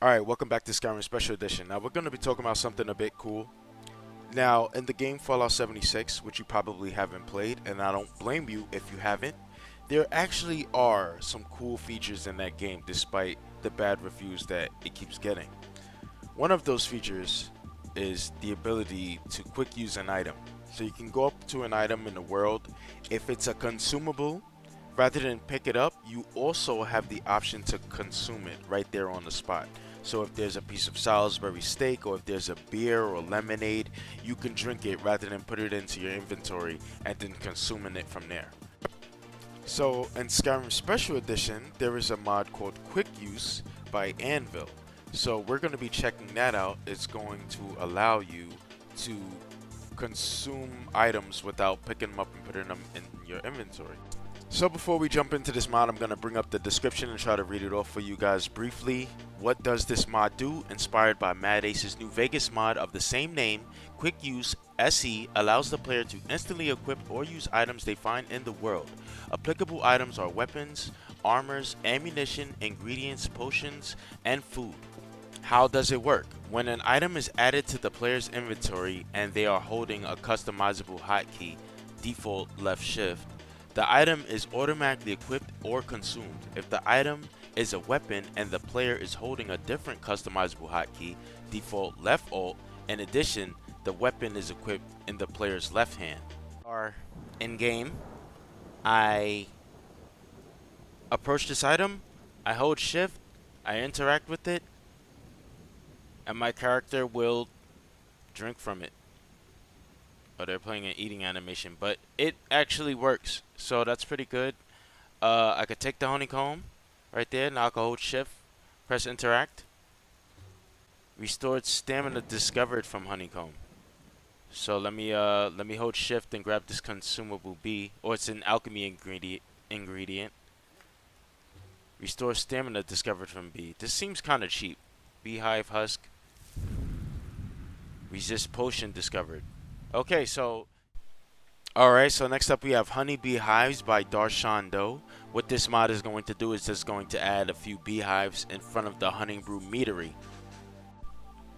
Alright, welcome back to Skyrim Special Edition. Now we're going to be talking about something a bit cool. Now, in the game Fallout 76, which you probably haven't played, and I don't blame you if you haven't, there actually are some cool features in that game despite the bad reviews that it keeps getting. One of those features is the ability to quick use an item. So you can go up to an item in the world. If it's a consumable, rather than pick it up, you also have the option to consume it right there on the spot. So if there's a piece of Salisbury steak, or if there's a beer or lemonade, you can drink it rather than put it into your inventory and then consuming it from there. So in Skyrim Special Edition, there is a mod called Quick Use by Anvil. So we're going to be checking that out. It's going to allow you to consume items without picking them up and putting them in your inventory. So before we jump into this mod, I'm going to bring up the description and try to read it off for you guys briefly. What does this mod do? Inspired by Mad Ace's New Vegas mod of the same name, Quick Use SE allows the player to instantly equip or use items they find in the world. Applicable items are weapons, armors, ammunition, ingredients, potions, and food. How does it work? When an item is added to the player's inventory and they are holding a customizable hotkey, default left shift, the item is automatically equipped or consumed. If the item is a weapon and the player is holding a different customizable hotkey, default left alt, in addition, the weapon is equipped in the player's left hand. In game, I approach this item, I hold shift, I interact with it, and my character will drink from it. Oh, they're playing an eating animation, but it actually works, so that's pretty good. I could take the honeycomb right there. Now I can hold shift, press interact. Restored stamina discovered from honeycomb. So let me hold shift and grab this consumable bee, or it's an alchemy ingredient. Restore stamina discovered from bee. This seems kind of cheap. Beehive husk. Resist potion discovered. Okay, so alright, so next up we have Honeybee Hives by Darshando. What this mod is going to do is just going to add a few beehives in front of the honningbrew meadery.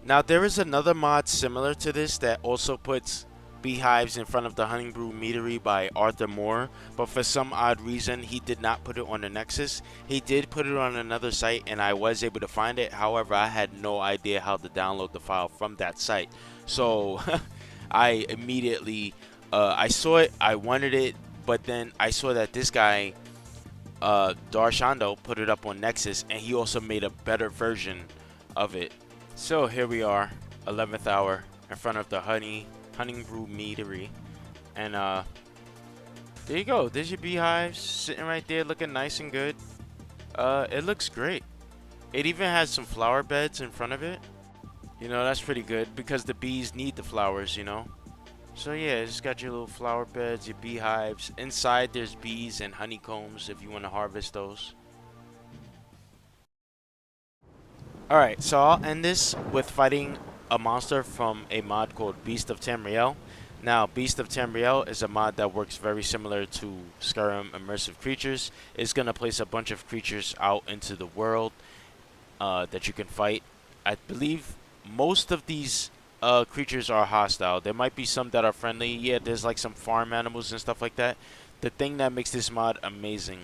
Now there is another mod similar to this that also puts beehives in front of the honningbrew meadery by Arthur Moore, but for some odd reason he did not put it on the Nexus. He did put it on another site and I was able to find it. However, I had no idea how to download the file from that site. So I immediately I saw it, I wanted it, but then I saw that this guy Darshando put it up on Nexus and he also made a better version of it. So here we are, 11th hour, in front of the honningbrew meadery, and there you go. There's your beehives sitting right there looking nice and good. It looks great. It even has some flower beds in front of it. You know, that's pretty good because the bees need the flowers, you know. So yeah, it's got your little flower beds, your beehives. Inside there's bees and honeycombs if you want to harvest those. Alright, so I'll end this with fighting a monster from a mod called Beast of Tamriel. Now, Beast of Tamriel is a mod that works very similar to Skyrim Immersive Creatures. It's going to place a bunch of creatures out into the world that you can fight. I believe most of these creatures are hostile. There might be some that are friendly. Yeah, there's like some farm animals and stuff like that. The thing that makes this mod amazing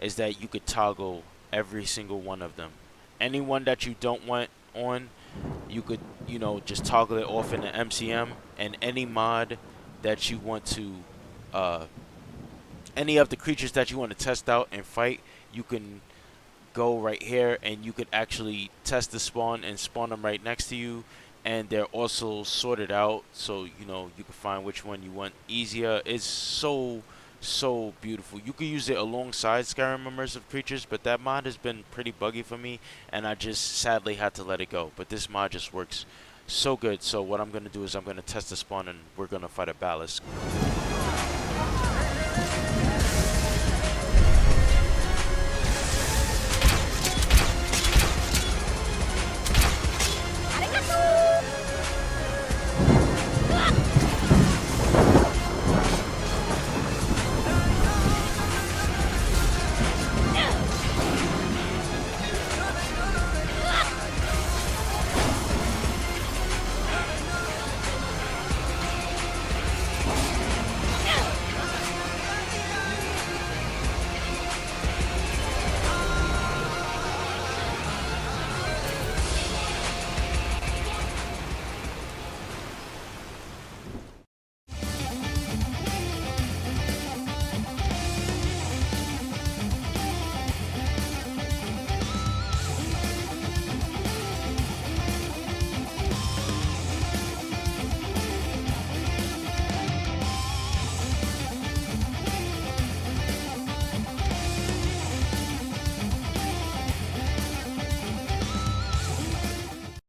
is that you could toggle every single one of them. Anyone that you don't want on, you could, you know, just toggle it off in the MCM, and any mod that you want to, any of the creatures that you want to test out and fight, you can go right here and you could actually test the spawn and spawn them right next to you, and they're also sorted out, so you know you can find which one you want easier. It's so beautiful. You could use it alongside Skyrim Immersive Creatures, but that mod has been pretty buggy for me and I just sadly had to let it go. But this mod just works so good. So what I'm going to do is I'm going to test the spawn and we're going to fight a ballast.